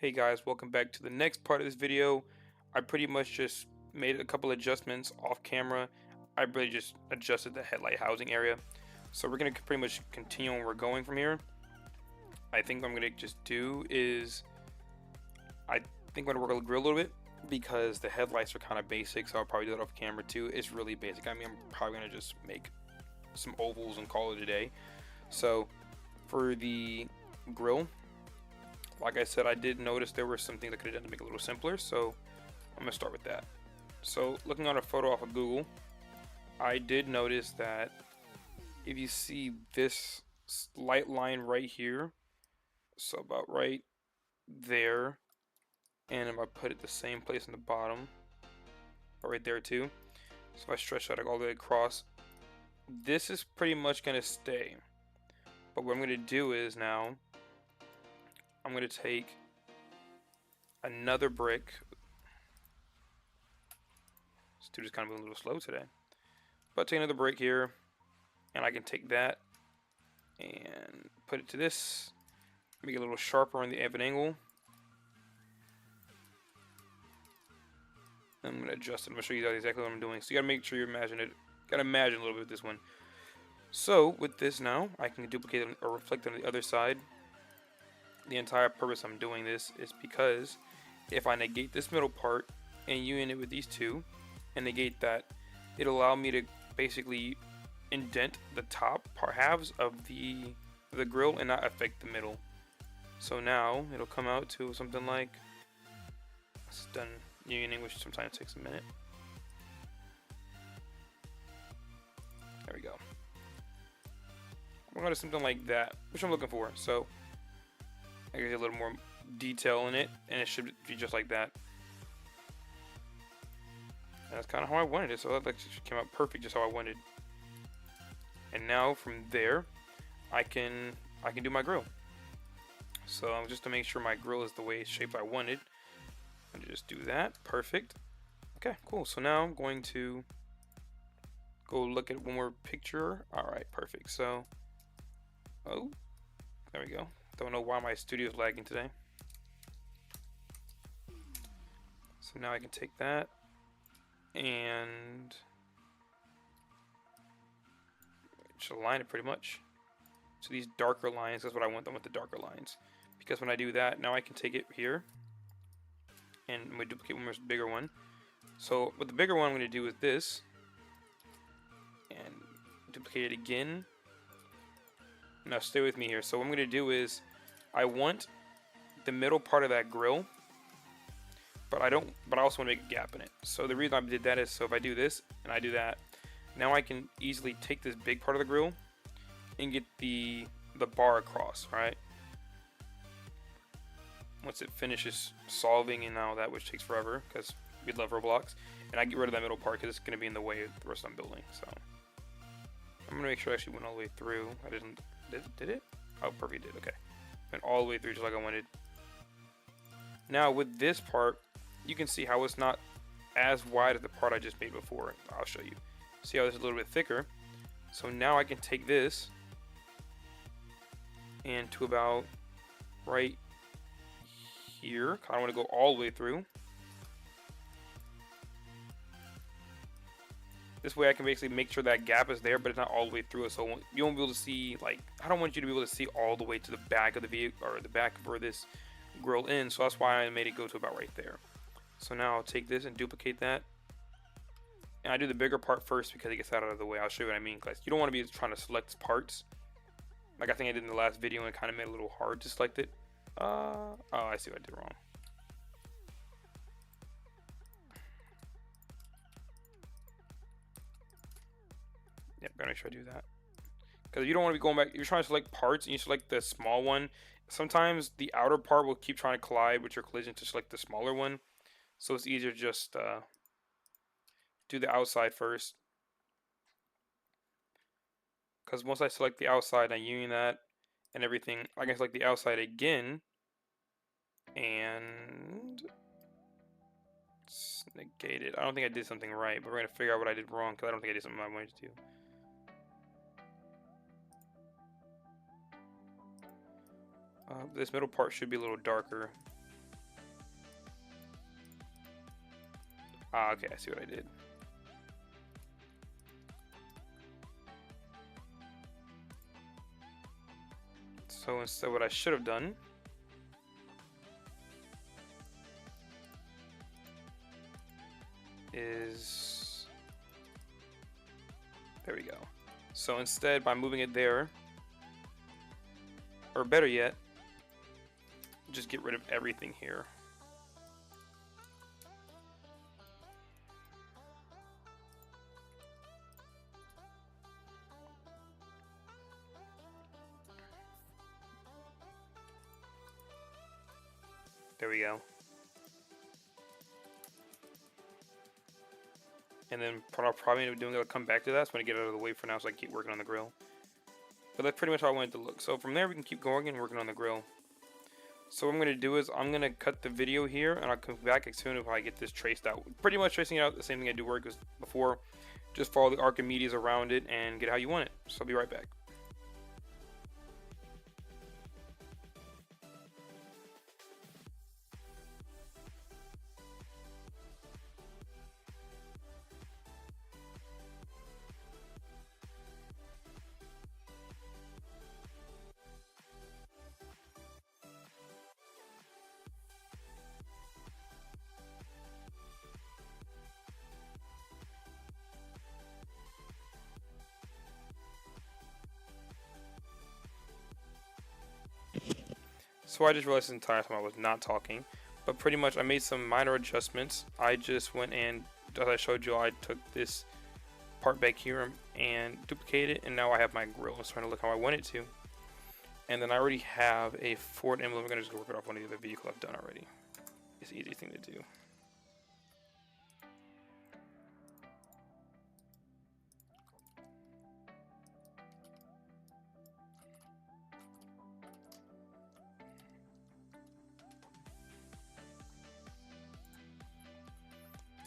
Hey guys, welcome back to the next part of this video. I pretty much just made a couple adjustments off camera. I really just adjusted the headlight housing area. So we're going to pretty much continue where we're going from here. I think what I'm going to just do is, I think I'm going to work on the grill a little bit because the headlights are kind of basic, so I'll probably do that off camera too. It's really basic. I mean, I'm probably going to just make some ovals and call it a day. So for the grill, like I said, I did notice there were some things I could have done to make it a little simpler, so I'm going to start with that. So looking at a photo off of Google, I did notice that if you see this light line right here, so about right there, and I'm going to put it the same place in the bottom, right there too. So if I stretch that all the way across, this is pretty much going to stay. But what I'm going to do is now, I'm going to take another brick. This dude is kind of moving a little slow today. But take another brick here, and I can take that and put it to this. Make it a little sharper on the of an angle. I'm going to adjust it. I'm going to show you guys exactly what I'm doing. So you got to make sure you imagine it. Got to imagine a little bit with this one. So with this now, I can duplicate it or reflect it on the other side. The entire purpose I'm doing this is because if I negate this middle part and union it with these two and negate that, it'll allow me to basically indent the top halves of the grill and not affect the middle. So now it'll come out to something like, it's done unioning, which sometimes takes a minute. There we go. I'm going to something like that, which I'm looking for. So I get a little more detail in it, and it should be just like that. And that's kind of how I wanted it, so that actually came out perfect, just how I wanted. And now from there, I can do my grill. So just to make sure my grill is the way shape I wanted, I'm gonna just do that. Perfect. Okay, cool. So now I'm going to go look at one more picture. All right, perfect. So, oh, there we go. Don't know why my studio is lagging today. So now I can take that and just align it pretty much. So these darker lines, that's what I want them with, the darker lines. Because when I do that, now I can take it here and I'm going to duplicate one more bigger one. So with the bigger one, I'm going to do is this and duplicate it again. Now stay with me here. So what I'm going to do is I want the middle part of that grill, but I also want to make a gap in it. So the reason I did that is so if I do this and I do that, now I can easily take this big part of the grill and get the bar across, right? Once it finishes solving and all that, which takes forever because we love Roblox, and I get rid of that middle part because it's going to be in the way of the rest I'm building. So I'm going to make sure I actually went all the way through. I didn't, did it? Oh, perfect, it did, okay. Went all the way through just like I wanted. Now with this part, you can see how it's not as wide as the part I just made before. I'll show you. See how this is a little bit thicker. So now I can take this and to about right here. I don't want to go all the way through. This way I can basically make sure that gap is there, but it's not all the way through it. So you won't be able to see, like, I don't want you to be able to see all the way to the back of the vehicle, or the back of where this grill in. So that's why I made it go to about right there. So now I'll take this and duplicate that. And I do the bigger part first because it gets out of the way. I'll show you what I mean, because you don't want to be trying to select parts. Like I think I did in the last video, and it kind of made it a little hard to select it. Oh, I see what I did wrong. Yep, gotta make sure I do that. Because you don't want to be going back. You're trying to select parts and you select the small one. Sometimes the outer part will keep trying to collide with your collision to select the smaller one. So it's easier to just do the outside first. Because once I select the outside, I union that and everything, I can select the outside again and negate it. I don't think I did something right, but we're going to figure out what I did wrong because I don't think I did something I wanted to do. This middle part should be a little darker. Ah, okay, I see what I did. So instead, what I should have done is, there we go. So instead, by moving it there, or better yet, just get rid of everything here. There we go. And then what I'll probably end up doing, I'll come back to that. So I'm going to get out of the way for now so I can keep working on the grill. But that's pretty much how I want it to look. So from there, we can keep going and working on the grill. So what I'm going to do is I'm going to cut the video here, and I'll come back as soon as I get this traced out. Pretty much tracing it out the same thing I do work as before. Just follow the Archimedes around it and get how you want it. So I'll be right back. So I just realized this entire time I was not talking, but pretty much I made some minor adjustments. I just went and, as I showed you, I took this part back here and duplicated it, and now I have my grill. It's trying to look how I want it to. And then I already have a Ford emblem. I'm going to just work it off one of the other vehicles I've done already. It's the easy thing to do.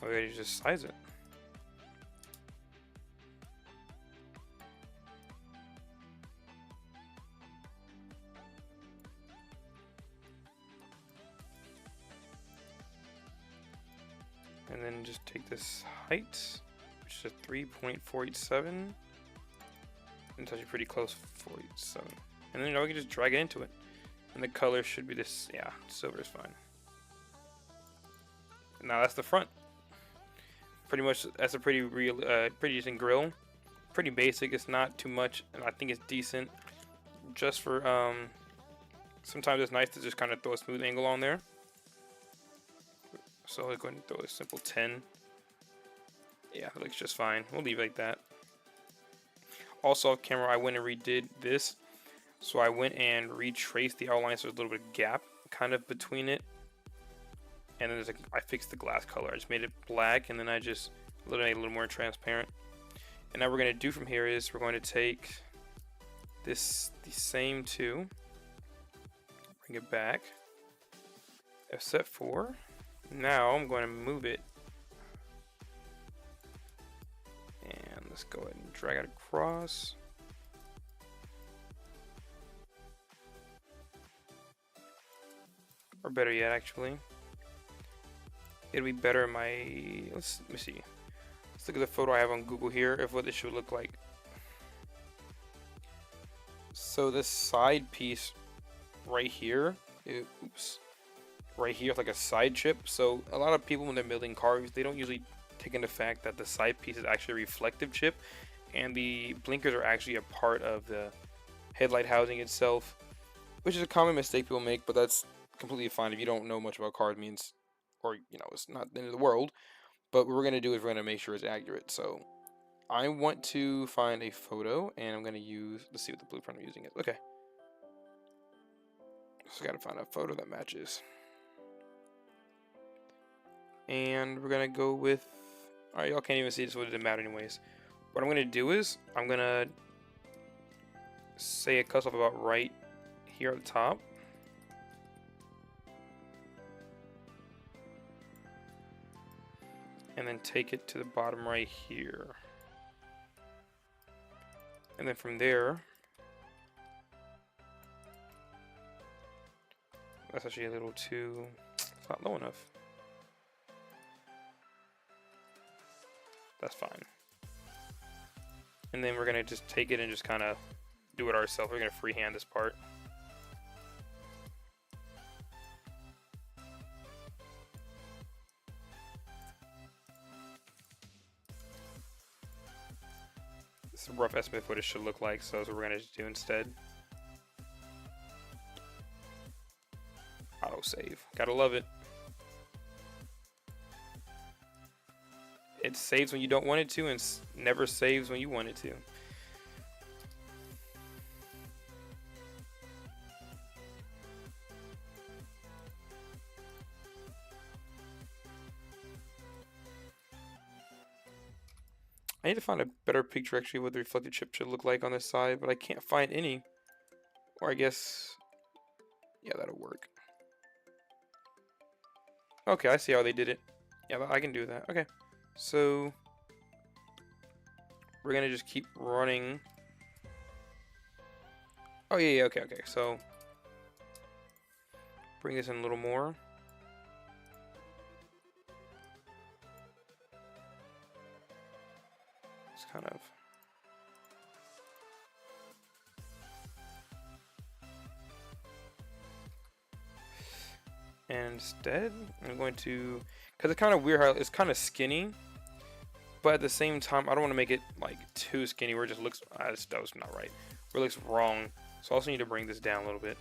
Okay, you just size it. And then just take this height, which is 3.487. And it's actually pretty close, 487. And then we can just drag it into it. And the color should be this, yeah, silver is fine. And now that's the front. Pretty much, that's a pretty decent grill. Pretty basic, it's not too much, and I think it's decent. Just for, sometimes it's nice to just kind of throw a smooth angle on there. So I'll go ahead and throw a simple 10. Yeah, it looks just fine. We'll leave it like that. Also off camera, I went and redid this. So I went and retraced the outline, so there's a little bit of gap kind of between it. And then I fixed the glass color. I just made it black, and then I just made it a little more transparent. And now what we're going to do from here is we're going to take the same two, bring it back, F set 4. Now I'm going to move it, and let's go ahead and drag it across. Or better yet, actually, it'll be better in my, let me see. Let's look at the photo I have on Google here of what this should look like. So this side piece right here, right here, like a side chip. So a lot of people when they're building cars, they don't usually take into fact that the side piece is actually a reflective chip, and the blinkers are actually a part of the headlight housing itself, which is a common mistake people make, but that's completely fine if you don't know much about cars. Means, or you know, it's not the end of the world. But what we're going to do is we're going to make sure it's accurate. So I want to find a photo, and I'm going to use, let's see what the blueprint I'm using is. Okay. Just got to find a photo that matches. And we're going to go with, alright, y'all can't even see this, so it doesn't matter anyways. What I'm going to do is, I'm going to say it cuts off about right here at the top. And then take it to the bottom right here. And then from there, that's actually a little too, it's not low enough. That's fine. And then we're gonna just take it and just kind of do it ourselves. We're gonna freehand this part. It's a rough estimate of what it should look like, so that's what we're gonna just do instead. Autosave. Gotta love it. It saves when you don't want it to, and never saves when you want it to. I need to find a better picture actually of what the reflective chip should look like on this side, but I can't find any. Or I guess, yeah, that'll work. Okay, I see how they did it. Yeah, I can do that. Okay, so we're gonna just keep running. Oh yeah, okay. So bring this in a little more. It's kind of. And instead, I'm going to, because it's kind of weird how it's kind of skinny, but at the same time, I don't want to make it like too skinny where it just looks, that was not right, where it looks wrong. So I also need to bring this down a little bit.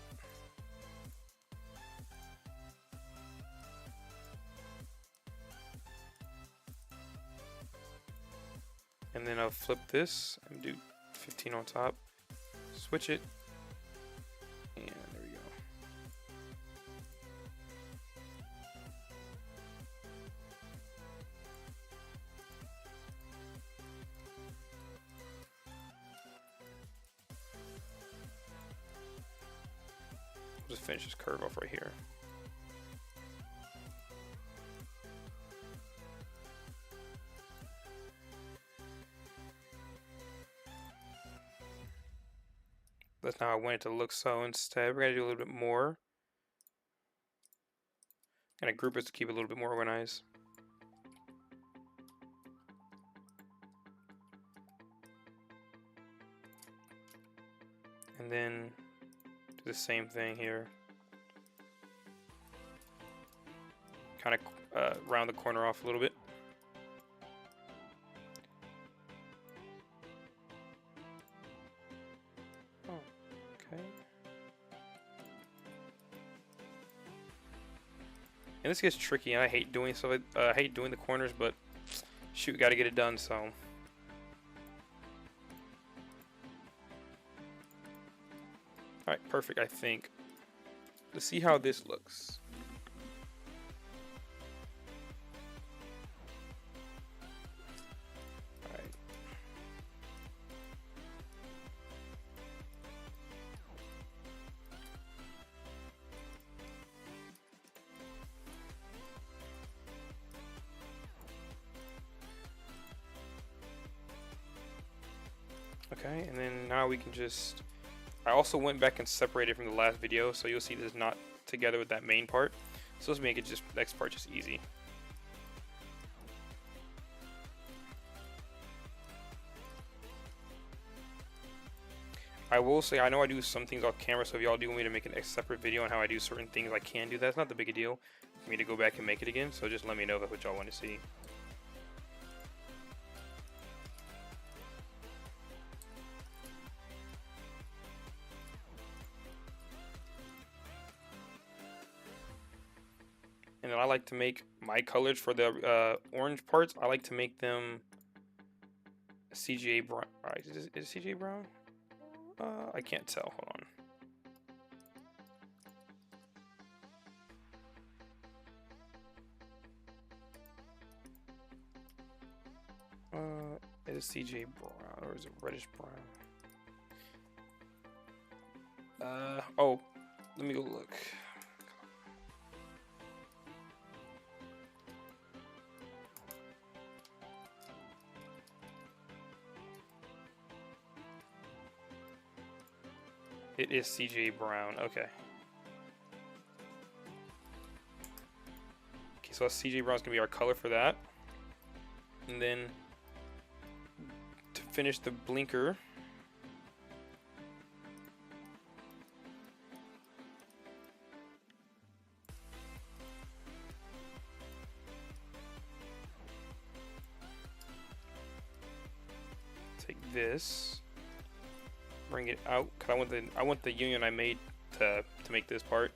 And then I'll flip this and do 15 on top, switch it, and there we go. I'll just finish this curve off right here. That's not how I want it to look, so instead we're going to do a little bit more. I'm going to group it to keep it a little bit more organized. And then do the same thing here. Kind of round the corner off a little bit. Okay. And this gets tricky, and I hate doing stuff. I hate doing the corners, but shoot, got to get it done. So. All right, perfect. I think. Let's see how this looks. Okay, and then now we can just, I also went back and separated from the last video, so you'll see this is not together with that main part. So let's make it just, next part just easy. I will say, I know I do some things off camera, so if y'all do want me to make a separate video on how I do certain things, I can do that. It's not the big a deal for me to go back and make it again, so just let me know if that's what y'all want to see. And then I like to make my colors for the orange parts. I like to make them CGA brown. Alright, is it CGA brown? I can't tell. Hold on. It is CGA brown, or is it reddish brown? Oh, let me go look. It is CGA brown. Okay. Okay, so CGA brown is gonna be our color for that, and then finish the blinker. Take this, bring it out, cause I want the union I made to make this part.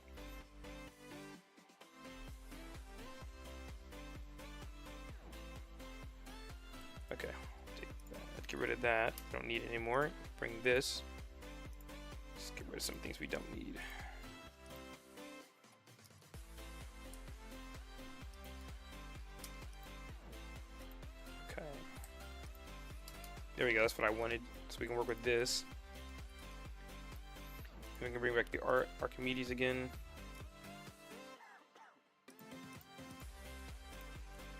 Okay, take that. Get rid of that. Don't need it anymore. Bring this. Just get rid of some things we don't need. Okay. There we go. That's what I wanted. So we can work with this. And we can bring back the Archimedes again.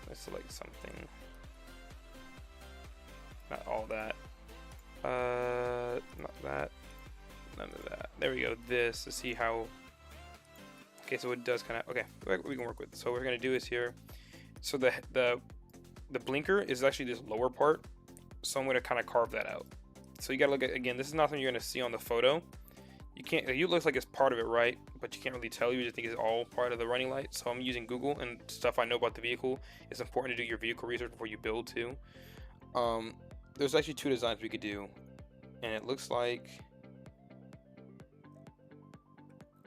Let's select something. Not all that. Not that. None of that. There we go. This to see how. Okay, so it does kind of. Okay, we can work with. So what we're gonna do is here. So the blinker is actually this lower part. So I'm gonna kind of carve that out. So you gotta look at, again. This is not something you're gonna see on the photo. You can't. It looks like it's part of it, right? But you can't really tell. You just think it's all part of the running light. So I'm using Google and stuff I know about the vehicle. It's important to do your vehicle research before you build too. There's actually two designs we could do, and it looks like.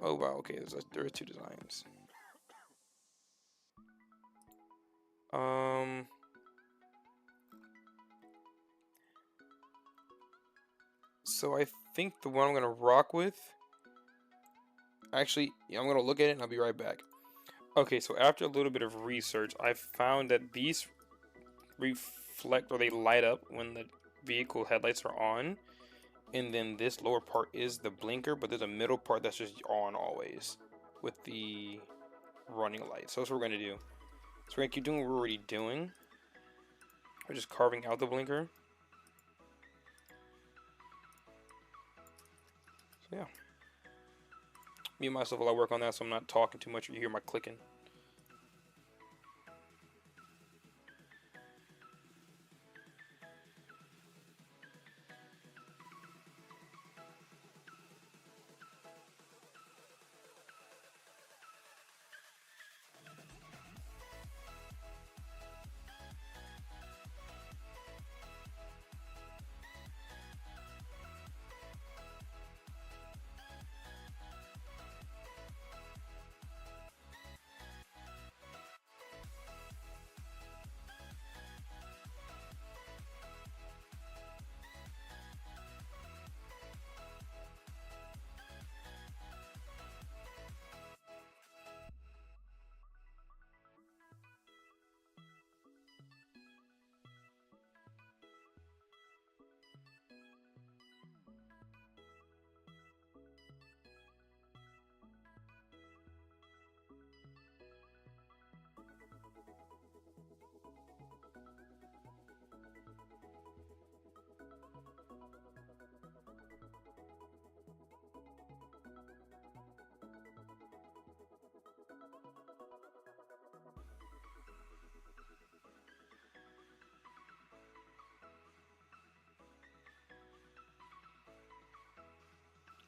Oh wow, okay, there are two designs. So I think the one I'm gonna rock with. Actually, yeah, I'm gonna look at it and I'll be right back. Okay, so after a little bit of research, I found that these reflect, or they light up when the vehicle headlights are on. And then this lower part is the blinker, but there's a middle part that's just on always with the running light. So that's what we're going to do. So we're going to keep doing what we're already doing. We're just carving out the blinker. So yeah. Me and myself while I work on that, so I'm not talking too much. You hear my clicking.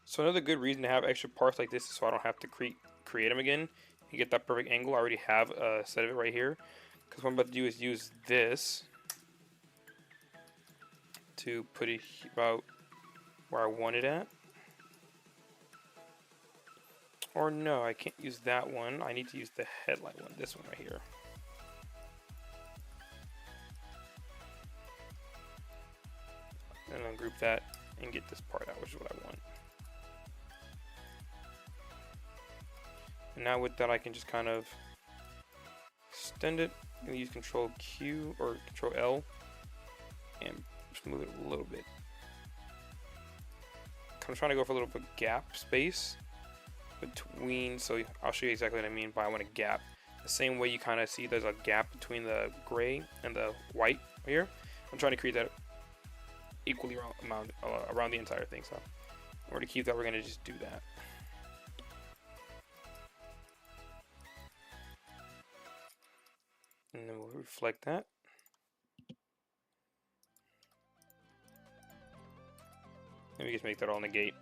So another good reason to have extra parts like this is so I don't have to create them again. You get that perfect angle. I already have a set of it right here. Because what I'm about to do is use this to put it about where I want it at. Or no, I can't use that one. I need to use the headlight one, this one right here. And ungroup that and get this part out, which is what I want. And now with that, I can just kind of extend it and use Control Q or Control L and just move it a little bit. I'm trying to go for a little bit gap space between, so I'll show you exactly what I mean by I want a gap. The same way you kind of see there's a gap between the gray and the white here. I'm trying to create that equally around the entire thing. So in order to keep that, we're going to just do that. And then we'll reflect that. And we just make that all negate.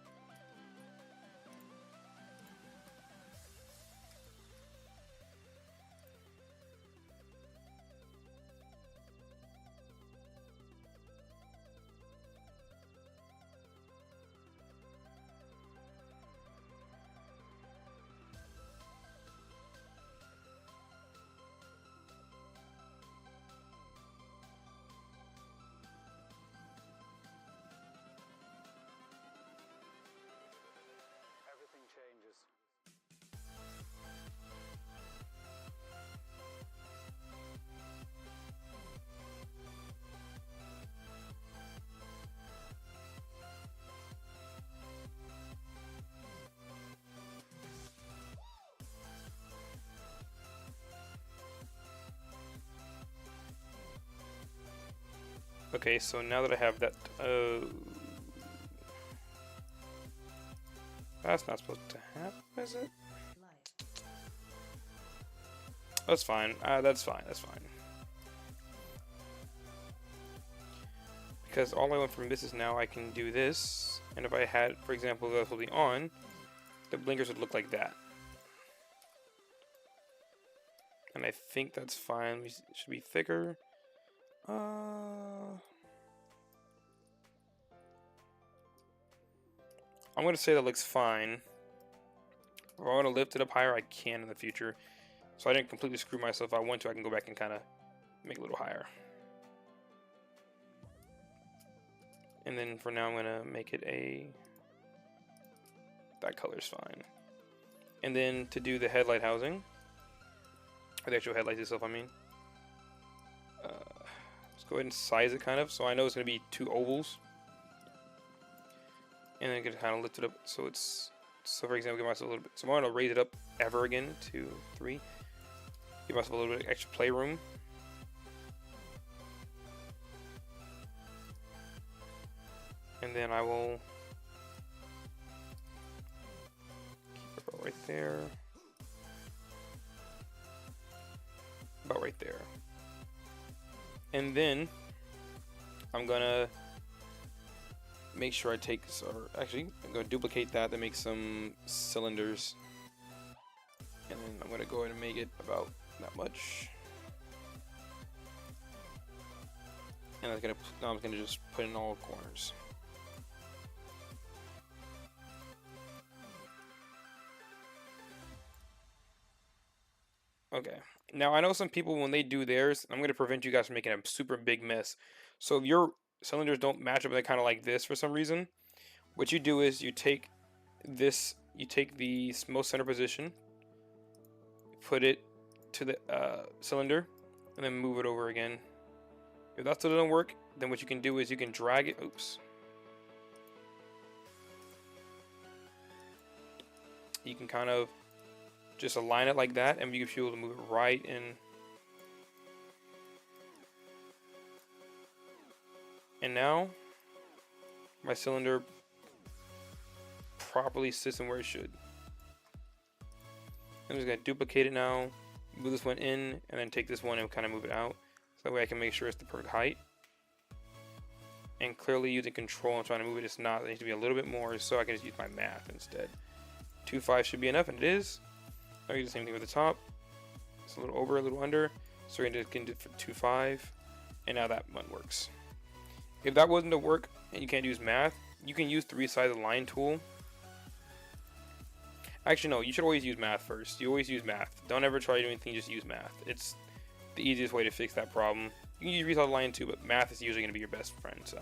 Okay, so now that I have that, that's not supposed to happen, is it? That's fine. That's fine. That's fine. Because all I want from this is now I can do this, and if I had, for example, this will be on, the blinkers would look like that. And I think that's fine. It should be thicker. I'm going to say that looks fine. If I want to lift it up higher, I can in the future. So I didn't completely screw myself. If I want to, I can go back and kind of make it a little higher. And then for now, I'm going to make it that color's fine. And then to do the headlight housing, or the actual headlights itself, I mean. Let's go ahead and size it kind of. So I know it's going to be 2 ovals. And then I can kind of lift it up so it's, so for example, give myself a little bit. So I'm going to raise it up ever again, 2, 3. Give myself a little bit of extra playroom. And then I will keep it about right there. About right there. And then I'm gonna make sure I take, or actually I'm gonna duplicate that to make some cylinders. And then I'm gonna go ahead and make it about that much. And now I'm gonna just put in all corners. Okay, now I know some people when they do theirs, I'm going to prevent you guys from making a super big mess. So if your cylinders don't match up, they're kind of like this for some reason, what you do is you take this, you take the most center position, put it to the cylinder, and then move it over again. If that still doesn't work, then what you can do is you can drag it, oops. You can kind of just align it like that, and you should be able to move it right in. And now, my cylinder properly sits in where it should. I'm just going to duplicate it now, move this one in, and then take this one and kind of move it out. So that way I can make sure it's the perfect height. And clearly using control and trying to move it, it's not. It needs to be a little bit more, so I can just use my math instead. 2.5 should be enough, and it is. Now you do the same thing with the top. It's a little over, a little under. So we're going to do it for 2.5, and now that one works. If that wasn't to work and you can't use math, you can use 3-sided line tool. Actually, no, you should always use math first. You always use math. Don't ever try to do anything, just use math. It's the easiest way to fix that problem. You can use 3-sided line too, but math is usually going to be your best friend. So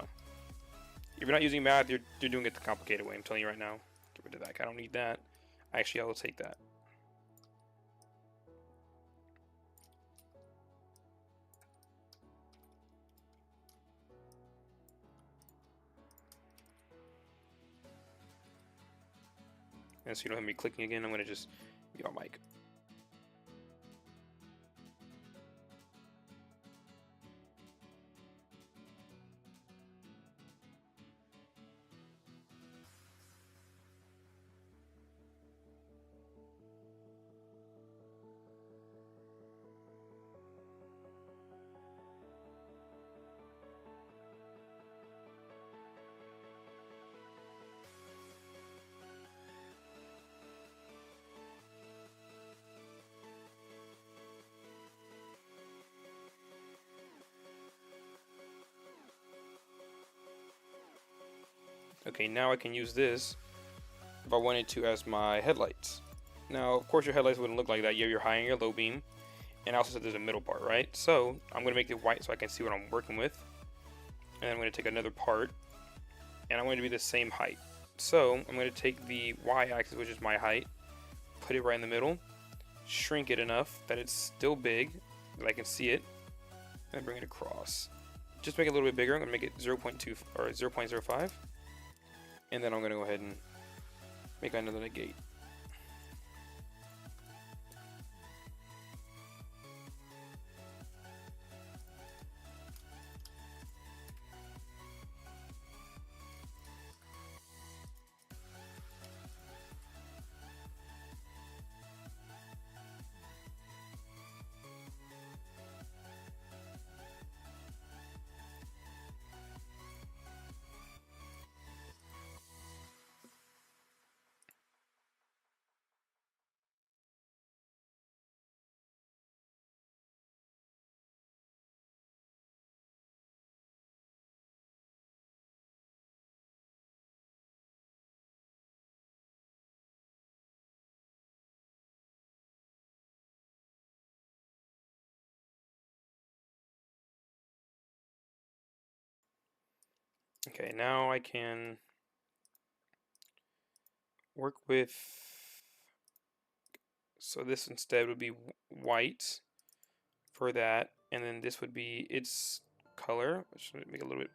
if you're not using math, you're doing it the complicated way. I'm telling you right now. Get rid of that. I don't need that. Actually, I will take that. And so you don't have me clicking again, I'm going to just be on mic. Okay, now I can use this if I wanted to as my headlights. Now, of course, your headlights wouldn't look like that. You have your high and your low beam, and I also said there's a middle part, right? So I'm going to make it white so I can see what I'm working with. And then I'm going to take another part, and I'm going to be the same height. So I'm going to take the y-axis, which is my height, put it right in the middle, shrink it enough that it's still big, that I can see it, and bring it across. Just make it a little bit bigger. I'm going to make it 0.2 or 0.05, and then I'm going to go ahead and make another negate. Okay, now I can work with, so this instead would be white for that, and then this would be its color, which would make it a little bit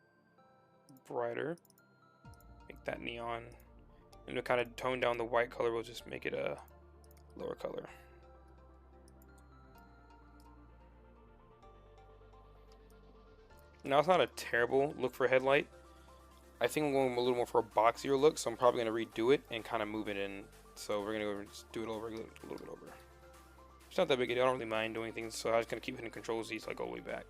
brighter, make that neon, and to kind of tone down the white color, we'll just make it a lower color. Now it's not a terrible look for a headlight. I think I'm going a little more for a boxier look, so I'm probably going to redo it and kind of move it in. So we're going to just do it over a little bit over. It's not that big a deal. I don't really mind doing things, so I'm just going to keep hitting Control Z so I go all the way back.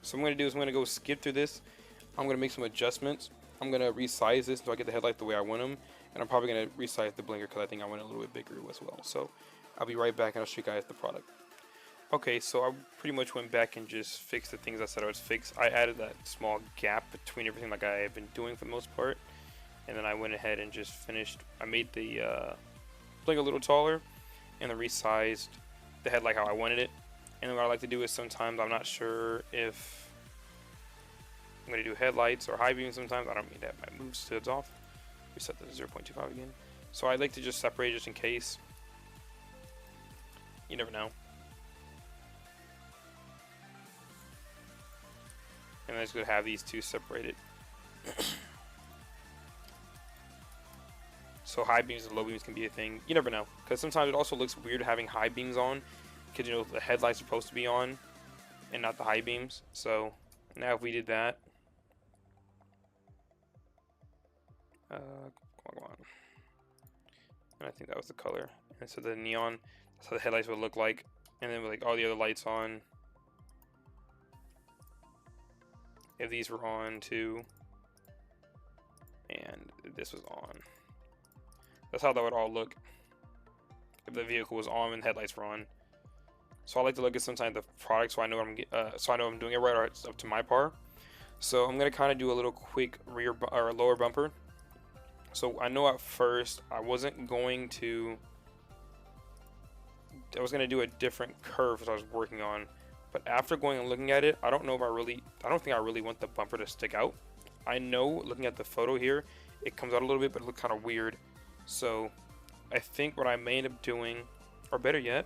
So what I'm going to do is I'm going to go skip through this. I'm going to make some adjustments. I'm going to resize this so I get the headlight the way I want them. And I'm probably going to resize the blinker because I think I want it a little bit bigger as well. So I'll be right back and I'll show you guys the product. Okay, so I pretty much went back and just fixed the things I said I would fix. I added that small gap between everything like I have been doing for the most part. And then I went ahead and just finished. I made the blinker a little taller and then resized the headlight how I wanted it. And then what I like to do is sometimes I'm not sure if I'm going to do headlights or high beams sometimes. I don't mean to have my move studs off. Reset that to 0.25 again. So I like to just separate just in case. You never know. And I'm just going to have these two separated. So high beams and low beams can be a thing. You never know. Because sometimes it also looks weird having high beams on. Because, you know, the headlights are supposed to be on. And not the high beams. So now if we did that. Come on. And I think that was the color. And so the neon. That's how the headlights would look like. And then with like all the other lights on. If these were on too, and this was on, that's how that would all look if the vehicle was on and the headlights were on. So I like to look at sometimes the product so I know I'm doing it right, or it's up to my par. So I'm gonna kind of do a little quick rear or lower bumper. So I know at first I was gonna do a different curve as I was working on. But after going and looking at it, I don't think I really want the bumper to stick out. I know, looking at the photo here, it comes out a little bit, but it looks kind of weird. So I think what I may end up doing, or better yet,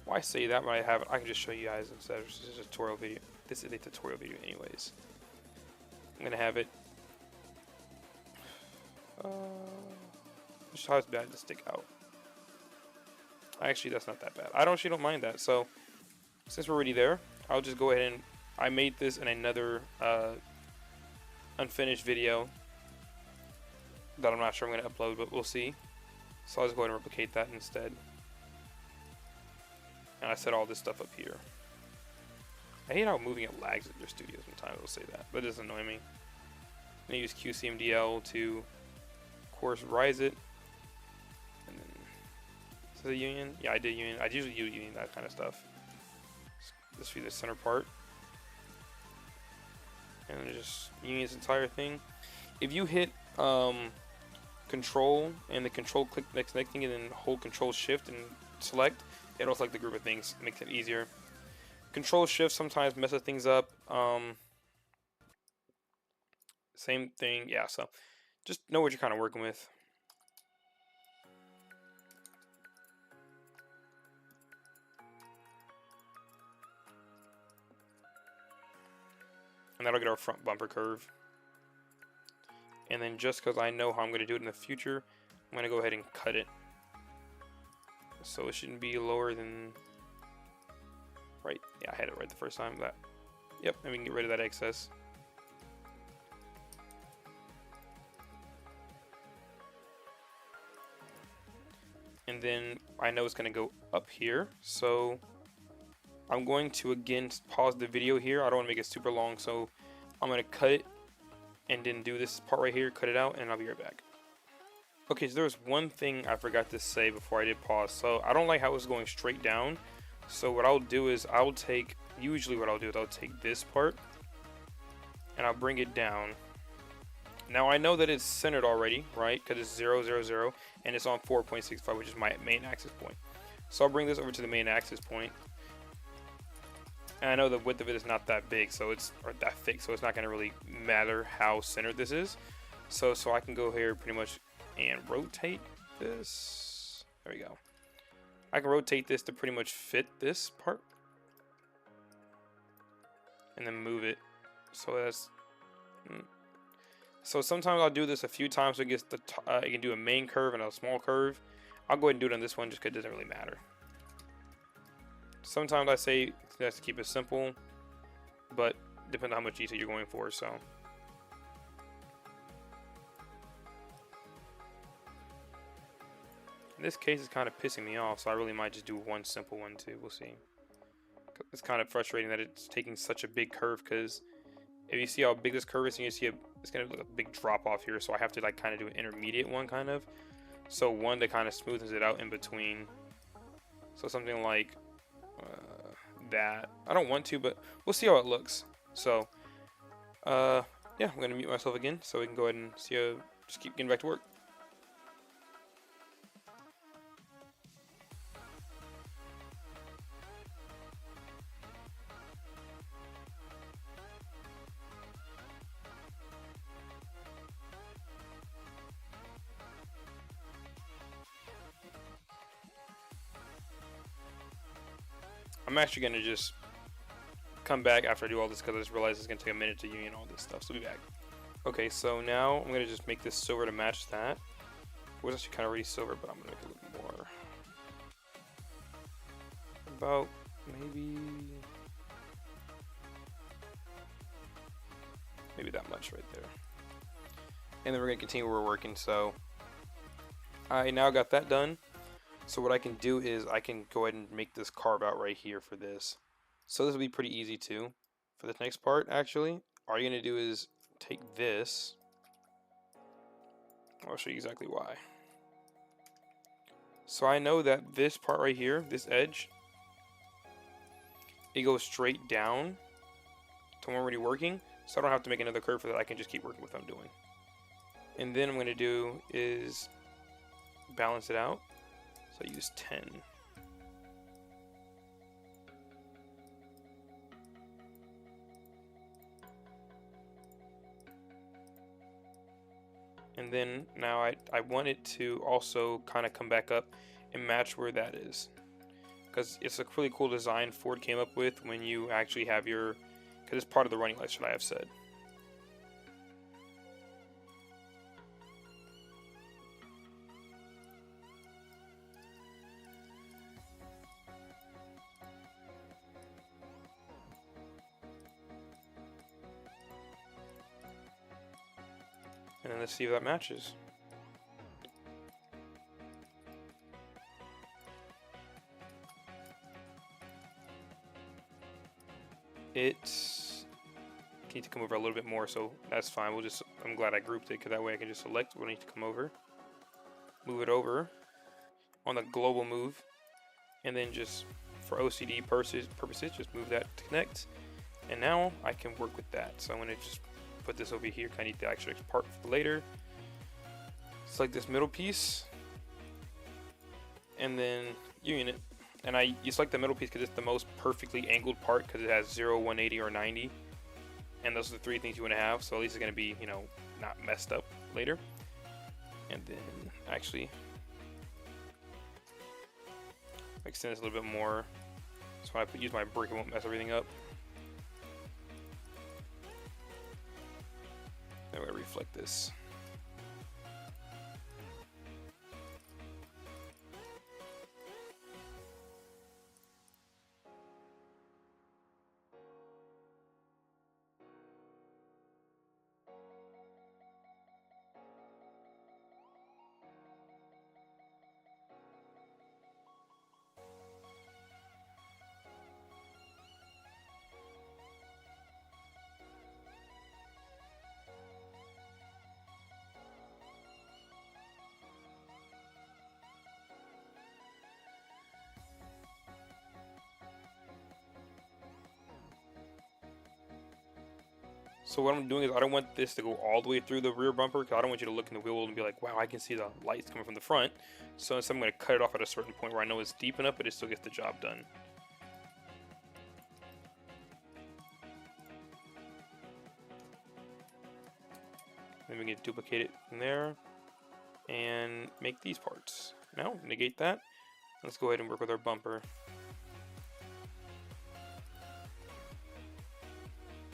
why say that when I have it? I can just show you guys instead. This is a tutorial video. This is a tutorial video anyways. I'm going to have it, just how it's bad to stick out. Actually, that's not that bad. I actually don't mind that. So, since we're already there, I'll just go ahead and I made this in another unfinished video that I'm not sure I'm going to upload, but we'll see. So I'll just go ahead and replicate that instead. And I set all this stuff up here. I hate how moving it lags at your studio sometimes. It'll say that, but it doesn't annoy me. I'm going to use QCMDL to, of course, rise it. The union? Yeah, I did union. I usually use union, that kind of stuff. This will be the center part. And then just union this entire thing. If you hit control and the control click next thing and then hold control shift and select, it'll select the group of things, makes it easier. Control shift sometimes messes things up. Same thing, yeah, so just know what you're kind of working with. And that'll get our front bumper curve. And then just because I know how I'm going to do it in the future, I'm going to go ahead and cut it. So it shouldn't be lower than, right, yeah, I had it right the first time. That, yep, and we can get rid of that excess. And then I know it's going to go up here, so I'm going to again pause the video here. I don't want to make it super long, so I'm going to cut it and then do this part right here, cut it out, and I'll be right back. Okay, so there was one thing I forgot to say before I did pause. So I don't like how it's going straight down. So what I'll do is I'll take, usually what I'll do is I'll take this part and I'll bring it down. Now I know that it's centered already, right? Because it's 0, 0, 0, and it's on 4.65, which is my main axis point. So I'll bring this over to the main axis point. And I know the width of it is not that big, so it's, or that thick, so it's not going to really matter how centered this is. So I can go here pretty much and rotate this. There we go. I can rotate this to pretty much fit this part. And then move it. So that's... So sometimes I'll do this a few times so it gets the I can do a main curve and a small curve. I'll go ahead and do it on this one just because it doesn't really matter. Sometimes I say that's to keep it simple, but depending on how much detail you're going for, so. In this case, it's kind of pissing me off, so I really might just do one simple one too. We'll see. It's kind of frustrating that it's taking such a big curve, because if you see how big this curve is, you can see it's going to look a big drop off here, so I have to like kind of do an intermediate one kind of. So one that kind of smooths it out in between. So something like that. I don't want to, but we'll see how it looks. So yeah, I'm going to mute myself again so we can go ahead and see how, just keep getting back to work. I'm actually going to just come back after I do all this because I just realized it's going to take a minute to union all this stuff, so I'll be back. Okay, so now I'm going to just make this silver to match that. It was actually kind of already silver, but I'm going to make it a little more. About maybe that much right there. And then we're going to continue where we're working, so I now got that done. So what I can do is I can go ahead and make this carve out right here for this. So this will be pretty easy too. For this next part, actually, all you're going to do is take this. I'll show you exactly why. So I know that this part right here, this edge, it goes straight down to when I'm already working. So I don't have to make another curve for that. I can just keep working with what I'm doing. And then what I'm going to do is balance it out. So I use 10. And then now I want it to also kind of come back up and match where that is. Because it's a really cool design Ford came up with when you actually have your, because it's part of the running lights that I have said. And then let's see if that matches. It's need to come over a little bit more, so that's fine. We'll just, I'm glad I grouped it because that way I can just select what I need to come over, move it over on the global move, and then just for OCD purposes, just move that to connect. And now I can work with that. So I'm going to just put this over here. I need the extra part for later. Select this middle piece. And then union it. And you select the middle piece because it's the most perfectly angled part because it has 0, 180, or 90. And those are the three things you want to have. So at least it's going to be, you know, not messed up later. And then actually extend this a little bit more. So when I use my brick, it won't mess everything up. Then we're going to reflect this. So what I'm doing is I don't want this to go all the way through the rear bumper because I don't want you to look in the wheel and be like, wow, I can see the lights coming from the front. So instead I'm going to cut it off at a certain point where I know it's deep enough, but it still gets the job done. Then we can duplicate it from there and make these parts. Now negate that. Let's go ahead and work with our bumper.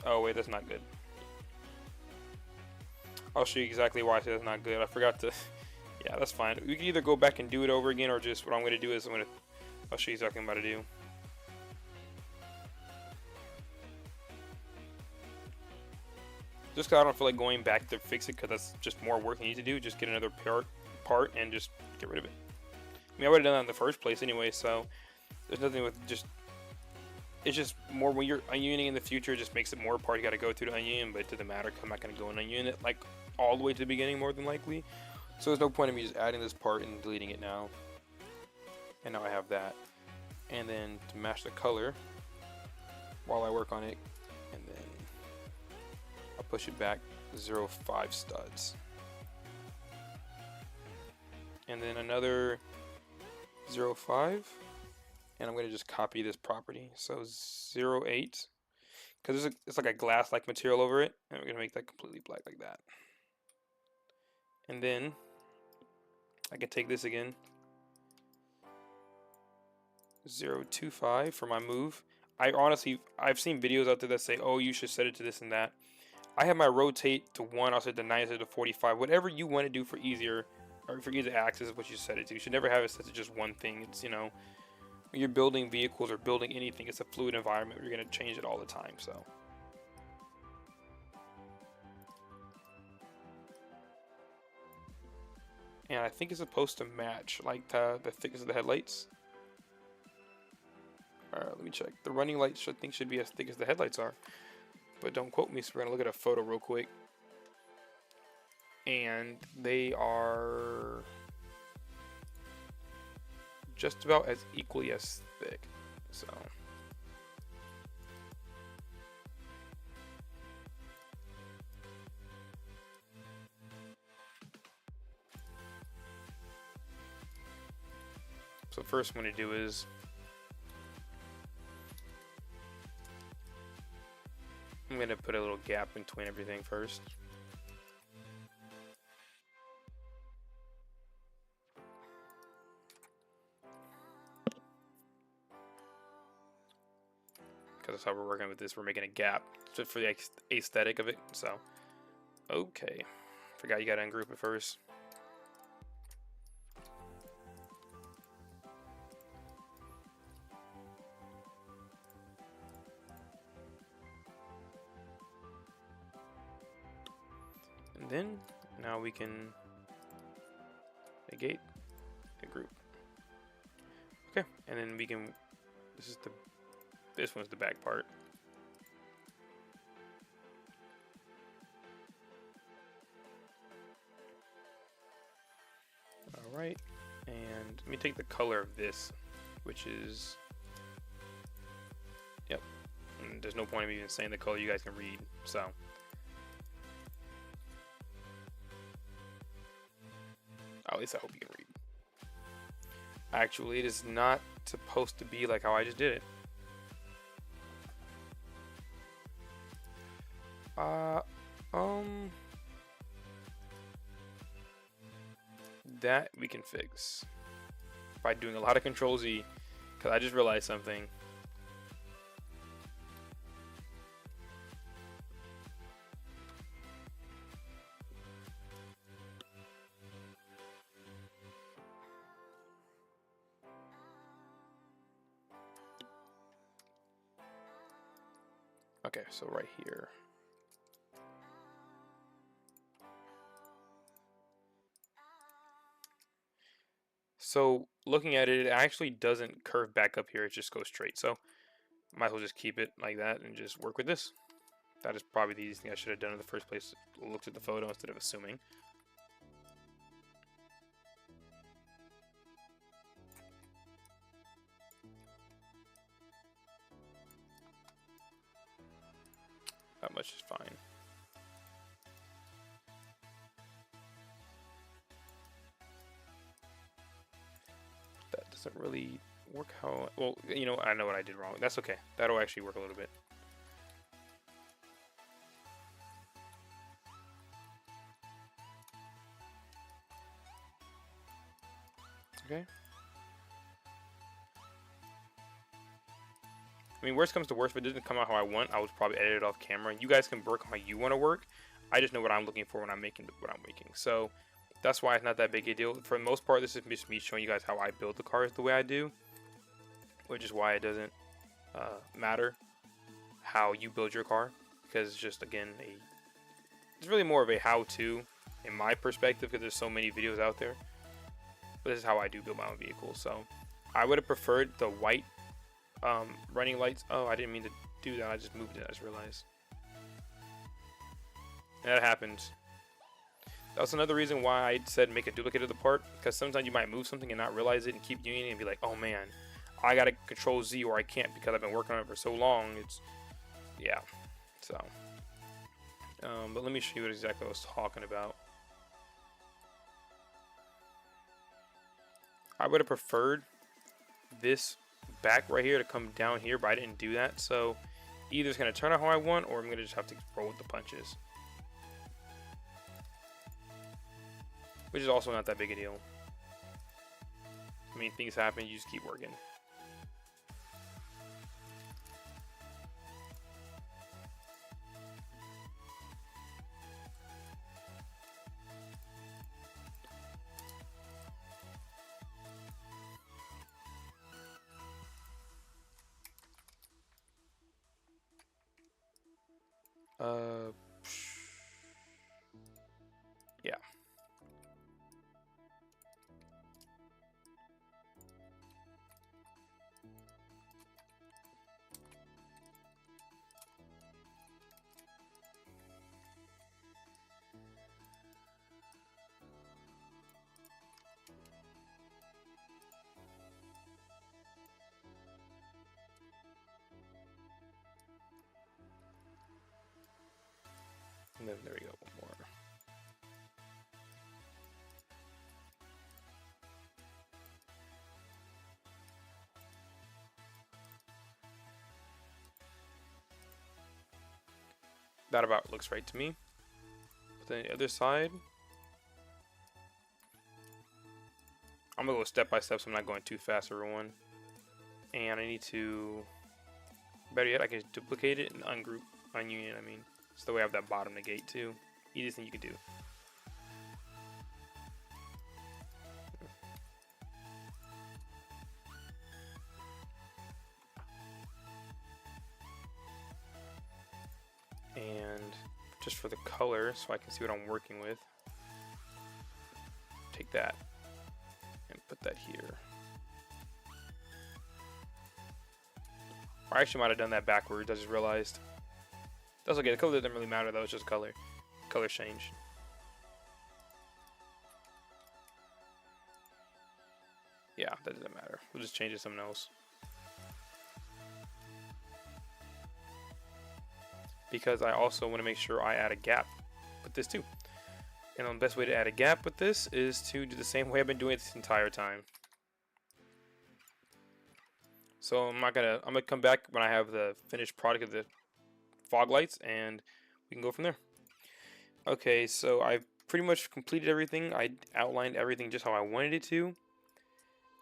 Oh wait, that's not good. I'll show you exactly why I say that's not good. I forgot to. Yeah, that's fine. We can either go back and do it over again, or just what I'm going to do is I'll show you exactly what I'm about to do. Just because I don't feel like going back to fix it, because that's just more work you need to do. Just get another part and just get rid of it. I mean, I would have done that in the first place anyway, so there's nothing with just. It's just more when you're unioning in the future, it just makes it more part you got to go through to union, but it doesn't matter because I'm not going to go and union it like all the way to the beginning more than likely. So there's no point in me just adding this part and deleting it now. And now I have that. And then to match the color while I work on it, and then I'll push it back 0.5 studs. And then another 0.5. And I'm going to just copy this property. So 0.8, because it's like a glass-like material over it, and we're going to make that completely black like that. And then I can take this again, 0.25 for my move. I've seen videos out there that say, oh, you should set it to this and that. I have my rotate to 1, I'll set the 9 to 45. Whatever you want to do for easier, or for easier access is what you set it to. You should never have it set to just one thing. It's, you know, when you're building vehicles or building anything, it's a fluid environment. You're going to change it all the time. So, and I think it's supposed to match like the thickness of the headlights. All right, let me check. The running lights I think should be as thick as the headlights are, but don't quote me. So we're gonna look at a photo real quick, and they are just about as equally as thick. So first I'm going to do is I'm going to put a little gap between everything first. Because that's how we're working with this. We're making a gap just for the aesthetic of it. So, okay. Forgot you got to ungroup it first. And then now we can negate the group. Okay, and then we can. This one's the back part. All right, and let me take the color of this, which is there's no point in me even saying the color you guys can read. So at least I hope you can read. Actually, it is not supposed to be like how I just did it. That we can fix by doing a lot of Control Z, because I just realized something. Okay, so right here. So looking at it, it actually doesn't curve back up here. It just goes straight. So might as well just keep it like that and just work with this. That is probably the easiest thing I should have done in the first place. Looked at the photo instead of assuming. That much is fine. That doesn't really work how... Well, you know, I know what I did wrong. That's okay. That'll actually work a little bit. Okay. I mean, worst comes to worst, if it doesn't come out how I want, I would probably edit it off camera. You guys can work how you want to work. I just know what I'm looking for when I'm making what I'm making. So that's why it's not that big a deal. For the most part, this is just me showing you guys how I build the cars the way I do, which is why it doesn't matter how you build your car, because it's just, again, it's really more of a how-to in my perspective, because there's so many videos out there. But this is how I do build my own vehicles. So I would have preferred the white running lights. Oh, I didn't mean to do that. I just moved it. I just realized. And that happens. That was another reason why I said make a duplicate of the part, because sometimes you might move something and not realize it and keep doing it and be like, oh man, I gotta Control Z or I can't because I've been working on it for so long. It's, yeah. So, but let me show you what exactly I was talking about. I would have preferred this back right here to come down here, but I didn't do that. So either it's going to turn out how I want, or I'm going to just have to roll with the punches, which is also not that big a deal. I mean, things happen, you just keep working. Yeah. And then there we go, one more. That about looks right to me. But then the other side, I'm gonna go step by step so I'm not going too fast, everyone. And I need to, better yet, I can duplicate it and ungroup, ununion, I mean. It's the way I have that bottom negate too. Easiest thing you could do. And just for the color, so I can see what I'm working with, take that and put that here. Or I actually might have done that backwards, I just realized. That's okay, the color doesn't really matter though, it's just color. Color change. Yeah, that doesn't matter. We'll just change it to something else. because I also want to make sure I add a gap with this too. And the best way to add a gap with this is to do the same way I've been doing it this entire time. So I'm gonna come back when I have the finished product of the fog lights, and we can go from there. Okay, so I've pretty much completed everything. I outlined everything just how I wanted it to.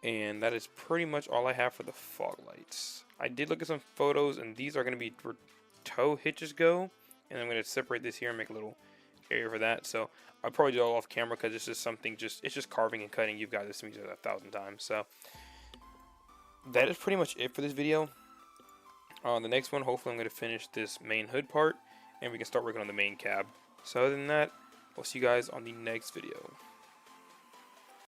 And that is pretty much all I have for the fog lights. I did look at some photos, and these are going to be where tow hitches go. And I'm going to separate this here and make a little area for that. So I'll probably do it all off camera because it's just something, it's just carving and cutting. You've got this to me 1,000 times. So that is pretty much it for this video. On the next one, hopefully I'm going to finish this main hood part, and we can start working on the main cab. So other than that, we'll see you guys on the next video.